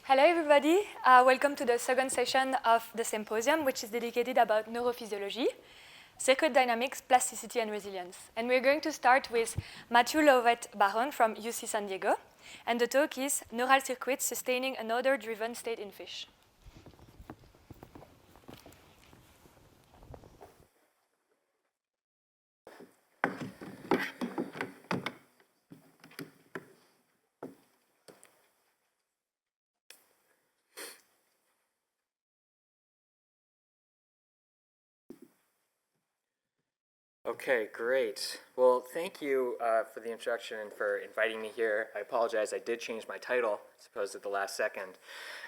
Hello, everybody. Welcome to the second session of the symposium, which is dedicated about neurophysiology, circuit dynamics, plasticity, and resilience. And we're going to start with Matthew Lovett-Barron from UC San Diego. And the talk is Neural Circuits Sustaining an Odor-Driven State in Fish. Okay, great. Well, thank you for the introduction and for inviting me here. I apologize, I did change my title, I suppose, at the last second.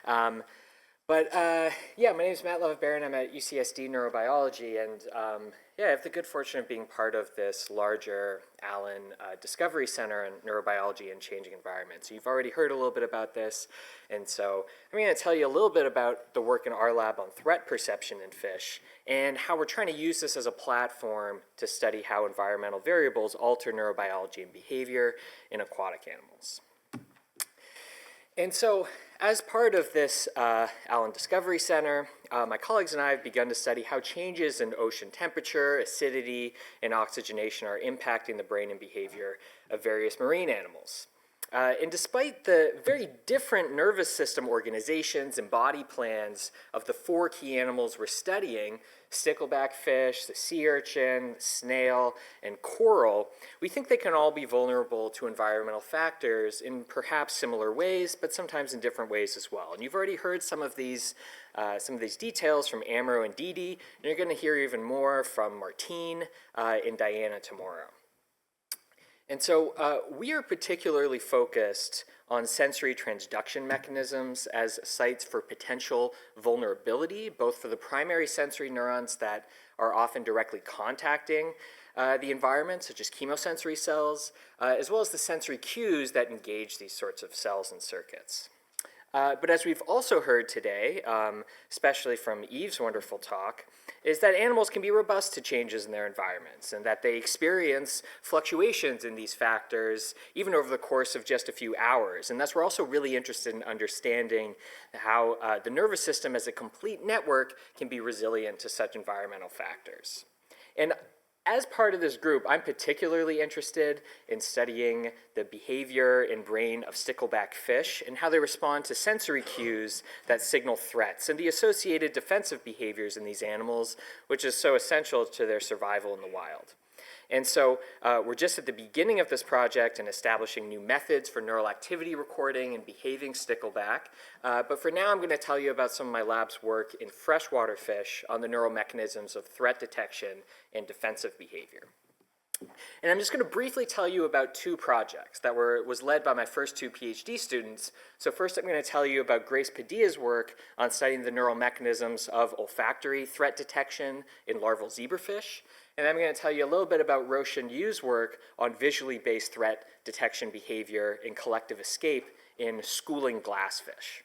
Yeah, my name is Matt Lovett-Barron. I'm at UCSD Neurobiology, and yeah, I have the good fortune of being part of this larger Allen Discovery Center on Neurobiology and Changing Environments. So you've already heard a little bit about this, and so I'm going to tell you a little bit about the work in our lab on threat perception in fish and how we're trying to use this as a platform to study how environmental variables alter neurobiology and behavior in aquatic animals. And so, as part of this Allen Discovery Center, my colleagues and I have begun to study how changes in ocean temperature, acidity, and oxygenation are impacting the brain and behavior of various marine animals. And despite the very different nervous system organizations and body plans of the four key animals we're studying, stickleback fish, the sea urchin, snail, and coral, we think they can all be vulnerable to environmental factors in perhaps similar ways, but sometimes in different ways as well. And you've already heard some of these details from Amro and Didi, and you're going to hear even more from Martine and Diana tomorrow. And so we are particularly focused on sensory transduction mechanisms as sites for potential vulnerability, both for the primary sensory neurons that are often directly contacting the environment, such as chemosensory cells, as well as the sensory cues that engage these sorts of cells and circuits. But as we've also heard today, especially from Eve's wonderful talk, is that animals can be robust to changes in their environments and that they experience fluctuations in these factors even over the course of just a few hours. And thus we're also really interested in understanding how the nervous system as a complete network can be resilient to such environmental factors. And as part of this group, I'm particularly interested in studying the behavior and brain of stickleback fish and how they respond to sensory cues that signal threats and the associated defensive behaviors in these animals, which is so essential to their survival in the wild. And so we're just at the beginning of this project and establishing new methods for neural activity recording and behaving stickleback. But for now, I'm going to tell you about some of my lab's work in freshwater fish on the neural mechanisms of threat detection and defensive behavior. And I'm just going to briefly tell you about two projects that was led by my first two PhD students. So first I'm going to tell you about Grace Padilla's work on studying the neural mechanisms of olfactory threat detection in larval zebrafish. And I'm going to tell you a little bit about Roshan Yu's work on visually based threat detection behavior in collective escape in schooling glassfish.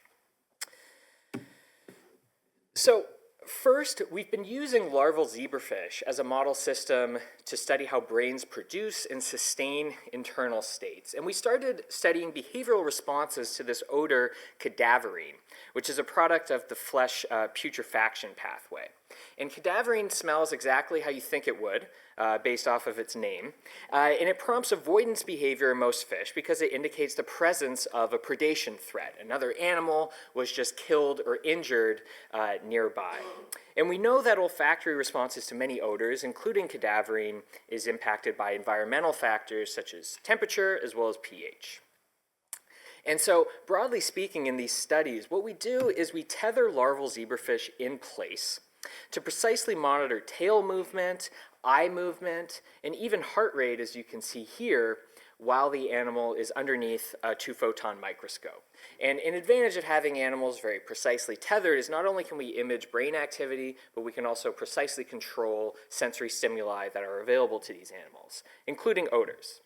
So first, we've been using larval zebrafish as a model system to study how brains produce and sustain internal states. And we started studying behavioral responses to this odor cadaverine, which is a product of the flesh putrefaction pathway. And cadaverine smells exactly how you think it would, based off of its name. And it prompts avoidance behavior in most fish because it indicates the presence of a predation threat. Another animal was just killed or injured nearby. And we know that olfactory responses to many odors, including cadaverine, is impacted by environmental factors such as temperature as well as pH. And so, broadly speaking, in these studies, what we do is we tether larval zebrafish in place to precisely monitor tail movement, eye movement, and even heart rate, as you can see here, while the animal is underneath a 2-photon microscope. And an advantage of having animals very precisely tethered is not only can we image brain activity, but we can also precisely control sensory stimuli that are available to these animals, including odors.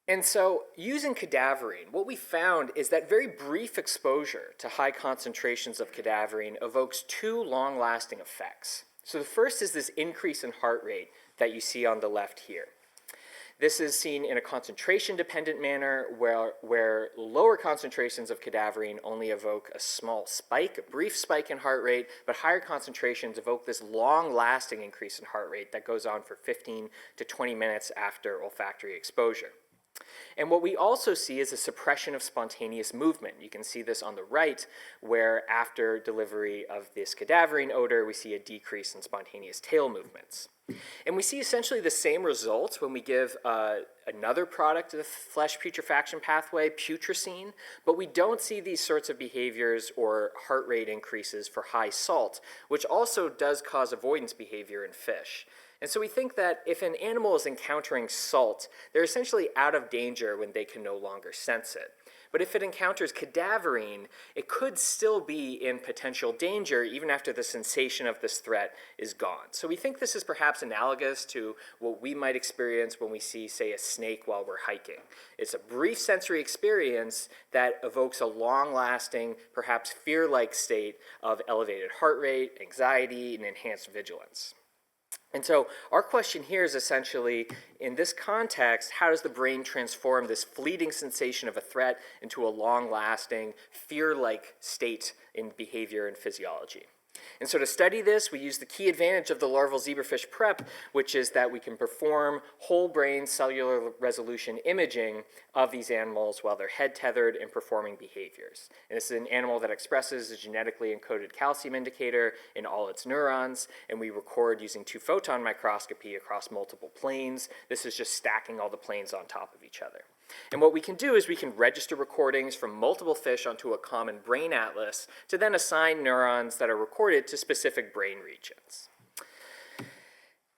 And so, using cadaverine, what we found is that very brief exposure to high concentrations of cadaverine evokes two long-lasting effects. So the first is this increase in heart rate that you see on the left here. This is seen in a concentration-dependent manner where lower concentrations of cadaverine only evoke a small spike, a brief spike in heart rate, but higher concentrations evoke this long-lasting increase in heart rate that goes on for 15 to 20 minutes after olfactory exposure. And what we also see is a suppression of spontaneous movement. You can see this on the right, where after delivery of this cadaverine odor, we see a decrease in spontaneous tail movements. And we see essentially the same results when we give another product of the flesh putrefaction pathway, putrescine, but we don't see these sorts of behaviors or heart rate increases for high salt, which also does cause avoidance behavior in fish. And so we think that if an animal is encountering salt, they're essentially out of danger when they can no longer sense it. But if it encounters cadaverine, it could still be in potential danger even after the sensation of this threat is gone. So we think this is perhaps analogous to what we might experience when we see, say, a snake while we're hiking. It's a brief sensory experience that evokes a long-lasting, perhaps fear-like state of elevated heart rate, anxiety, and enhanced vigilance. And so our question here is essentially, in this context, how does the brain transform this fleeting sensation of a threat into a long-lasting, fear-like state in behavior and physiology? And so to study this, we use the key advantage of the larval zebrafish prep, which is that we can perform whole brain cellular resolution imaging of these animals while they're head tethered and performing behaviors. And this is an animal that expresses a genetically encoded calcium indicator in all its neurons, and we record using 2-photon microscopy across multiple planes. This is just stacking all the planes on top of each other. And what we can do is we can register recordings from multiple fish onto a common brain atlas to then assign neurons that are recorded to specific brain regions.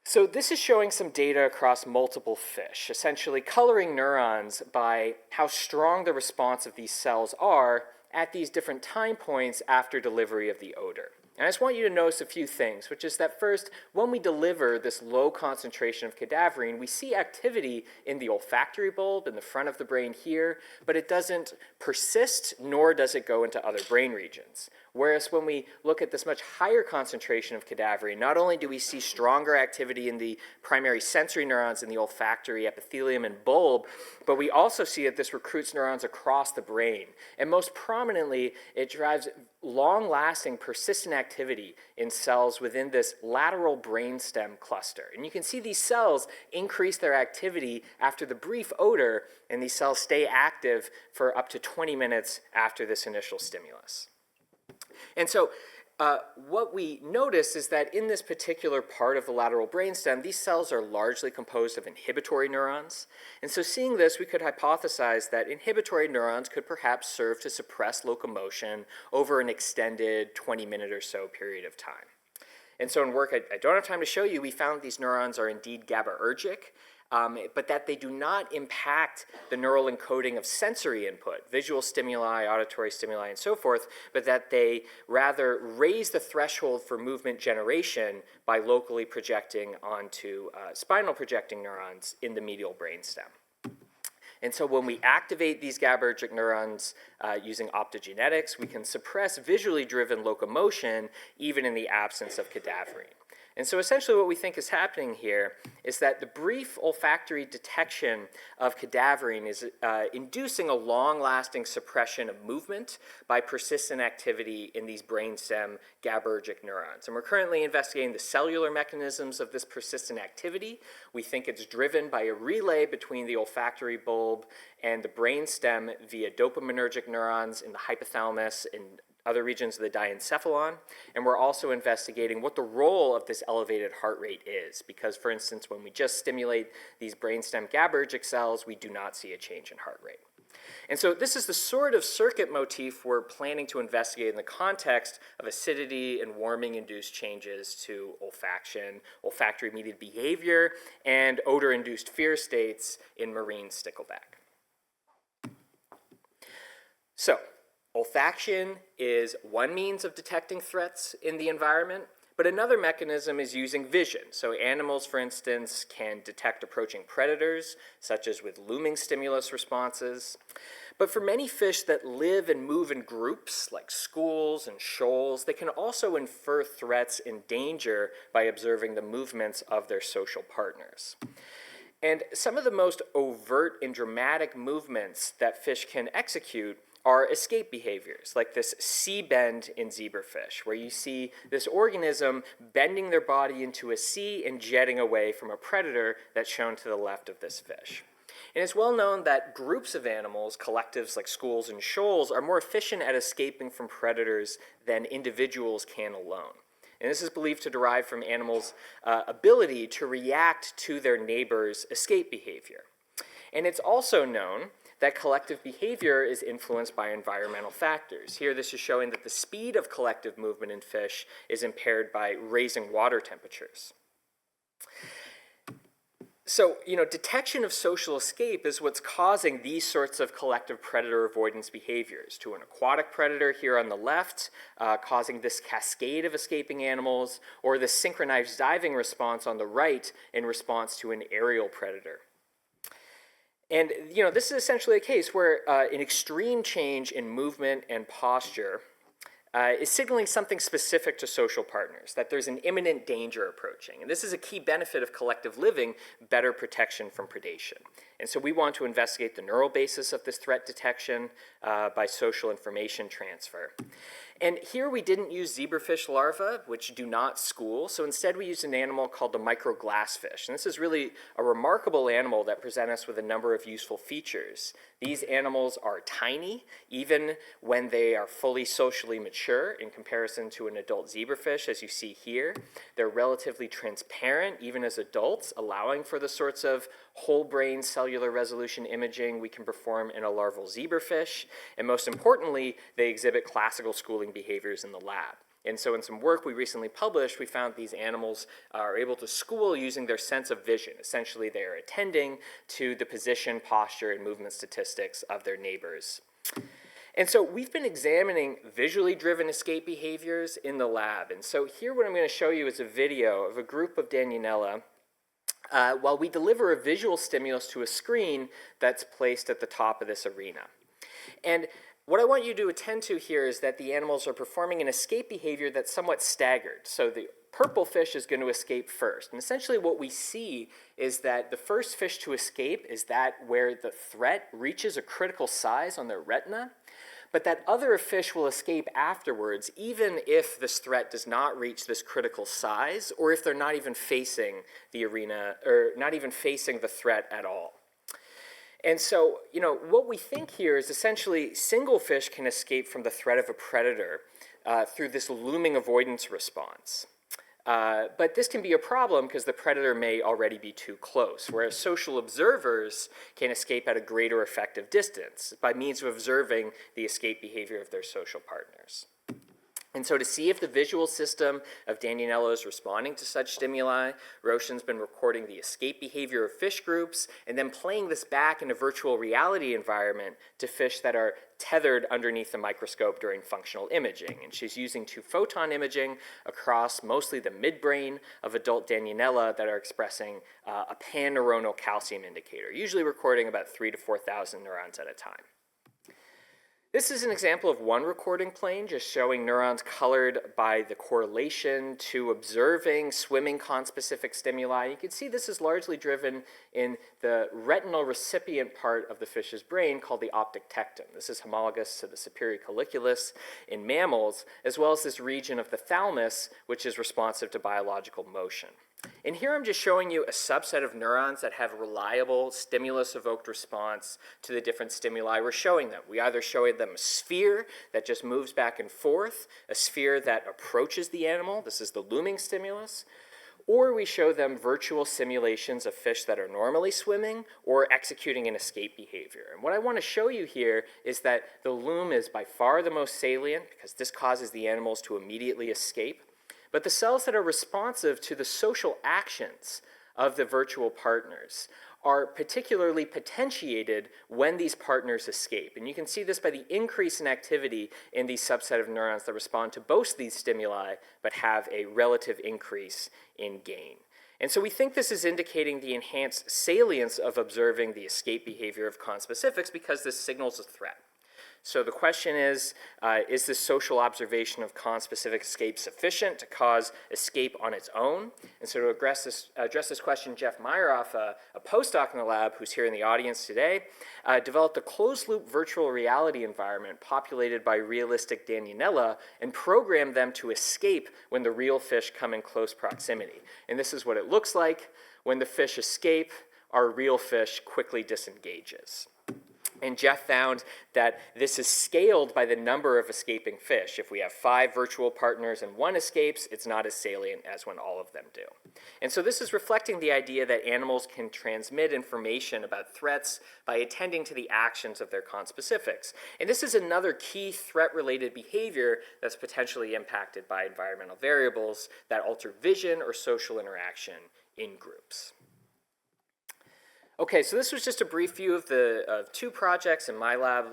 So this is showing some data across multiple fish, essentially coloring neurons by how strong the response of these cells are at these different time points after delivery of the odor. And I just want you to notice a few things, which is that first, when we deliver this low concentration of cadaverine, we see activity in the olfactory bulb in the front of the brain here, but it doesn't persist, nor does it go into other brain regions. Whereas when we look at this much higher concentration of cadaverine, not only do we see stronger activity in the primary sensory neurons in the olfactory epithelium and bulb, but we also see that this recruits neurons across the brain. And most prominently, it drives long-lasting, persistent activity in cells within this lateral brainstem cluster. And you can see these cells increase their activity after the brief odor, and these cells stay active for up to 20 minutes after this initial stimulus. And so what we notice is that in this particular part of the lateral brainstem, these cells are largely composed of inhibitory neurons. And so seeing this, we could hypothesize that inhibitory neurons could perhaps serve to suppress locomotion over an extended 20-minute or so period of time. And so in work I don't have time to show you, we found these neurons are indeed GABAergic, but that they do not impact the neural encoding of sensory input, visual stimuli, auditory stimuli, and so forth, but that they rather raise the threshold for movement generation by locally projecting onto spinal projecting neurons in the medial brainstem. And so when we activate these GABAergic neurons using optogenetics, we can suppress visually driven locomotion even in the absence of cadaverine. And so essentially what we think is happening here is that the brief olfactory detection of cadaverine is inducing a long-lasting suppression of movement by persistent activity in these brainstem GABAergic neurons. And we're currently investigating the cellular mechanisms of this persistent activity. We think it's driven by a relay between the olfactory bulb and the brainstem via dopaminergic neurons in the hypothalamus and other regions of the diencephalon, and we're also investigating what the role of this elevated heart rate is, because, for instance, when we just stimulate these brainstem GABAergic cells, we do not see a change in heart rate. And so this is the sort of circuit motif we're planning to investigate in the context of acidity and warming-induced changes to olfaction, olfactory-mediated behavior, and odor-induced fear states in marine stickleback. So, olfaction is one means of detecting threats in the environment, but another mechanism is using vision. So animals, for instance, can detect approaching predators, such as with looming stimulus responses. But for many fish that live and move in groups, like schools and shoals, they can also infer threats and danger by observing the movements of their social partners. And some of the most overt and dramatic movements that fish can execute are escape behaviors, like this C bend in zebrafish, where you see this organism bending their body into a C and jetting away from a predator that's shown to the left of this fish. And it's well known that groups of animals, collectives like schools and shoals, are more efficient at escaping from predators than individuals can alone. And this is believed to derive from animals' ability to react to their neighbors' escape behavior. And it's also known that collective behavior is influenced by environmental factors. Here, this is showing that the speed of collective movement in fish is impaired by raising water temperatures. So, detection of social escape is what's causing these sorts of collective predator avoidance behaviors. To an aquatic predator here on the left, causing this cascade of escaping animals, or the synchronized diving response on the right in response to an aerial predator. And, this is essentially a case where an extreme change in movement and posture is signaling something specific to social partners, that there's an imminent danger approaching. And this is a key benefit of collective living, better protection from predation. And so we want to investigate the neural basis of this threat detection by social information transfer. And here we didn't use zebrafish larvae, which do not school, so instead we used an animal called the microglassfish. And this is really a remarkable animal that presents us with a number of useful features. These animals are tiny, even when they are fully socially mature in comparison to an adult zebrafish, as you see here. They're relatively transparent, even as adults, allowing for the sorts of whole brain cellular resolution imaging we can perform in a larval zebrafish. And most importantly, they exhibit classical schooling behaviors in the lab. And so in some work we recently published, we found these animals are able to school using their sense of vision. Essentially, they are attending to the position, posture, and movement statistics of their neighbors. And so we've been examining visually driven escape behaviors in the lab. And so here what I'm going to show you is a video of a group of Danionella while we deliver a visual stimulus to a screen that's placed at the top of this arena. And what I want you to attend to here is that the animals are performing an escape behavior that's somewhat staggered. So the purple fish is going to escape first. And essentially what we see is that the first fish to escape is that where the threat reaches a critical size on their retina, but that other fish will escape afterwards, even if this threat does not reach this critical size, or if they're not even facing the arena, or not even facing the threat at all. And so, what we think here is essentially single fish can escape from the threat of a predator through this looming avoidance response. But this can be a problem because the predator may already be too close, whereas social observers can escape at a greater effective distance by means of observing the escape behavior of their social partners. And so to see if the visual system of Danionella is responding to such stimuli, Roshan's been recording the escape behavior of fish groups and then playing this back in a virtual reality environment to fish that are tethered underneath the microscope during functional imaging. And she's using 2-photon imaging across mostly the midbrain of adult Danionella that are expressing a pan-neuronal calcium indicator, usually recording about 3,000 to 4,000 neurons at a time. This is an example of one recording plane just showing neurons colored by the correlation to observing swimming conspecific stimuli. You can see this is largely driven in the retinal recipient part of the fish's brain called the optic tectum. This is homologous to the superior colliculus in mammals, as well as this region of the thalamus, which is responsive to biological motion. And here I'm just showing you a subset of neurons that have reliable stimulus-evoked response to the different stimuli we're showing them. We either show them a sphere that just moves back and forth, a sphere that approaches the animal, this is the looming stimulus, or we show them virtual simulations of fish that are normally swimming or executing an escape behavior. And what I want to show you here is that the loom is by far the most salient because this causes the animals to immediately escape. But the cells that are responsive to the social actions of the virtual partners are particularly potentiated when these partners escape. And you can see this by the increase in activity in these subset of neurons that respond to both these stimuli but have a relative increase in gain. And so we think this is indicating the enhanced salience of observing the escape behavior of conspecifics because this signals a threat. So the question is this social observation of conspecific escape sufficient to cause escape on its own? And so to address this question, Jeff Meyerhoff, a postdoc in the lab who's here in the audience today, developed a closed-loop virtual reality environment populated by realistic Danionella and programmed them to escape when the real fish come in close proximity. And this is what it looks like. When the fish escape, our real fish quickly disengages. And Jeff found that this is scaled by the number of escaping fish. If we have 5 virtual partners and 1 escapes, it's not as salient as when all of them do. And so this is reflecting the idea that animals can transmit information about threats by attending to the actions of their conspecifics. And this is another key threat-related behavior that's potentially impacted by environmental variables that alter vision or social interaction in groups. Okay, so this was just a brief view of 2 projects in my lab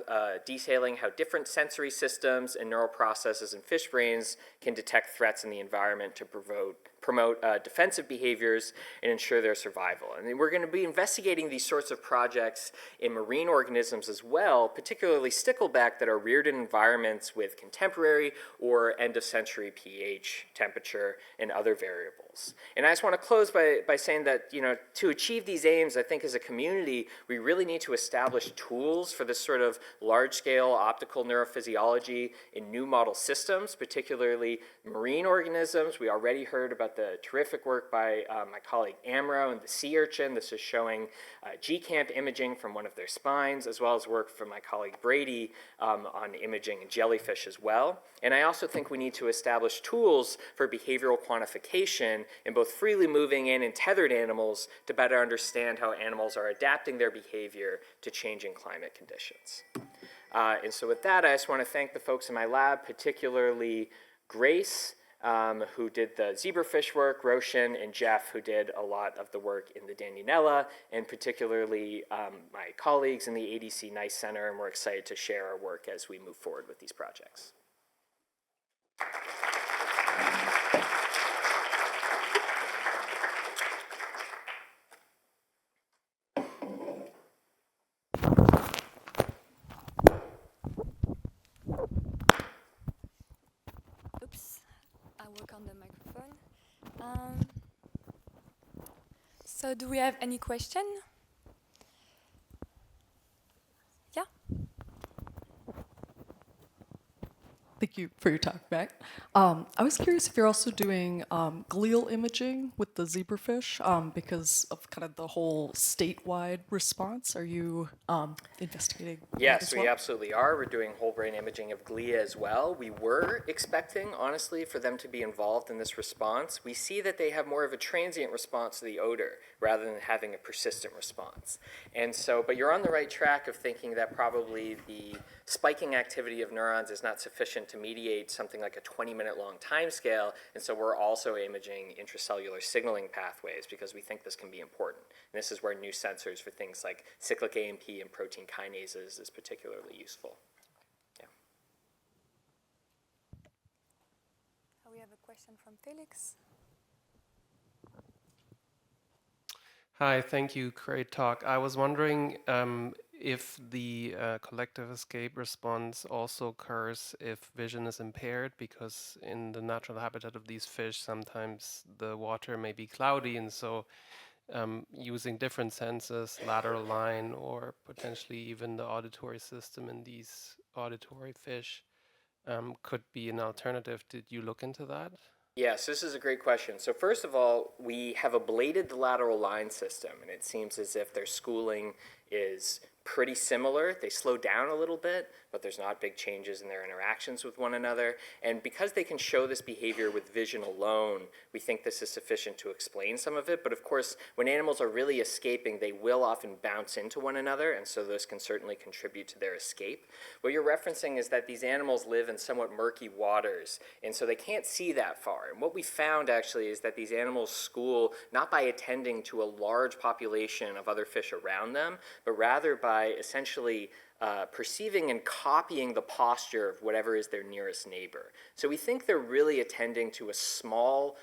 detailing how different sensory systems and neural processes in fish brains can detect threats in the environment to promote defensive behaviors and ensure their survival. And we're going to be investigating these sorts of projects in marine organisms as well, particularly stickleback that are reared in environments with contemporary or end-of-century pH, temperature, and other variables. And I just want to close by saying that, to achieve these aims, I think as a community, we really need to establish tools for this sort of large-scale optical neurophysiology in new model systems, particularly marine organisms. We already heard about the terrific work by my colleague Amro and the sea urchin. This is showing GCamp imaging from one of their spines, as well as work from my colleague Brady on imaging jellyfish as well. And I also think we need to establish tools for behavioral quantification in both freely moving and tethered animals to better understand how animals are adapting their behavior to changing climate conditions. And so with that, I just want to thank the folks in my lab, particularly Grace, who did the zebrafish work, Roshan, and Jeff, who did a lot of the work in the Danionella, and particularly my colleagues in the ADC NICE Center, and we're excited to share our work as we move forward with these projects. Oops, I work on the microphone. So do we have any question? Yeah? Thank you for your talk, Matt. I was curious if you're also doing glial imaging with the zebrafish because of kind of the whole statewide response. Are you investigating that Yes, as well? we absolutely are. We're doing whole brain imaging of glia as well. We were expecting, honestly, for them to be involved in this response. We see that they have more of a transient response to the odor rather than having a persistent response. And so, but you're on the right track of thinking that probably the spiking activity of neurons is not sufficient to mediate something like a 20-minute long time scale, and so we're also imaging intracellular signaling pathways because we think this can be important. And this is where new sensors for things like cyclic AMP and protein kinases is particularly useful. Yeah. We have a question from Felix. Hi, thank you. Great talk. I was wondering if the collective escape response also occurs if vision is impaired, because in the natural habitat of these fish, sometimes the water may be cloudy, and so using different senses, lateral line, or potentially even the auditory system in these auditory fish could be an alternative. Did you look into that? Yes, this is a great question. So first of all, we have ablated the lateral line system, and it seems as if their schooling is pretty similar. They slow down a little bit, but there's not big changes in their interactions with one another. And because they can show this behavior with vision alone, we think this is sufficient to explain some of it. But of course, when animals are really escaping, they will often bounce into one another, and so those can certainly contribute to their escape. What you're referencing is that these animals live in somewhat murky waters, and so they can't see that far. And what we found actually is that these animals school not by attending to a large population of other fish around them, but rather by essentially perceiving and copying the posture of whatever is their nearest neighbor. So we think they're really attending to a small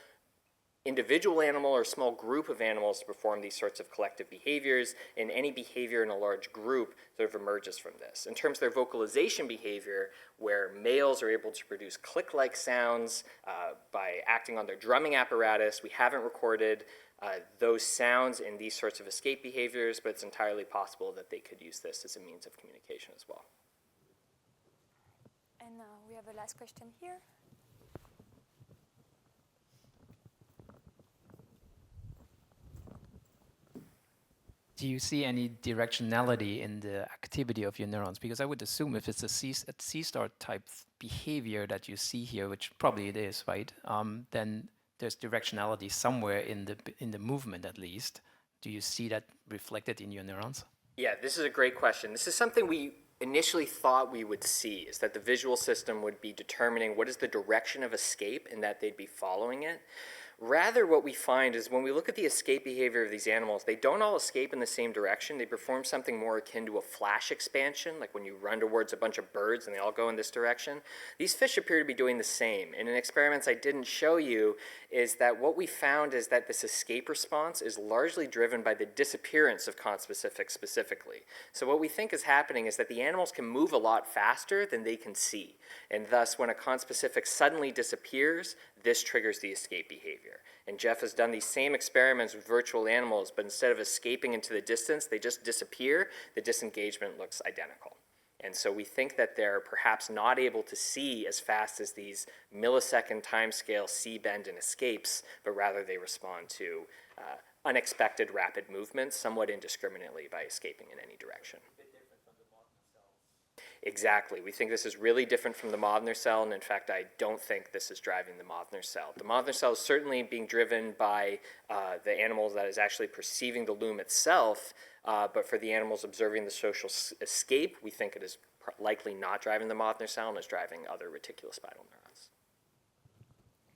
individual animal or small group of animals to perform these sorts of collective behaviors, and any behavior in a large group sort of emerges from this. In terms of their vocalization behavior, where males are able to produce click-like sounds by acting on their drumming apparatus, we haven't recorded those sounds in these sorts of escape behaviors, but it's entirely possible that they could use this as a means of communication as well. And we have a last question here. Do you see any directionality in the activity of your neurons? Because I would assume if it's a C-star type behavior that you see here, which probably it is, right? Then there's directionality somewhere in the movement, at least. Do you see that reflected in your neurons? Yeah, this is a great question. This is something we initially thought we would see, is that the visual system would be determining what is the direction of escape and that they'd be following it. Rather, what we find is when we look at the escape behavior of these animals, they don't all escape in the same direction. They perform something more akin to a flash expansion, like when you run towards a bunch of birds and they all go in this direction. These fish appear to be doing the same. And in experiments I didn't show you is that what we found is that this escape response is largely driven by the disappearance of conspecifics specifically. So what we think is happening is that the animals can move a lot faster than they can see. And thus, when a conspecific suddenly disappears, this triggers the escape behavior. And Jeff has done these same experiments with virtual animals, but instead of escaping into the distance, they just disappear. The disengagement looks identical. And so we think that they're perhaps not able to see as fast as these millisecond timescale see, bend, and escapes, but rather they respond to unexpected rapid movements somewhat indiscriminately by escaping in any direction. Exactly. We think this is really different from the Modner cell, and in fact, I don't think this is driving the Modner cell. The Modner cell is certainly being driven by the animals that is actually perceiving the loom itself, but for the animals observing the social escape, we think it is likely not driving the Modner cell and is driving other reticulospinal neurons.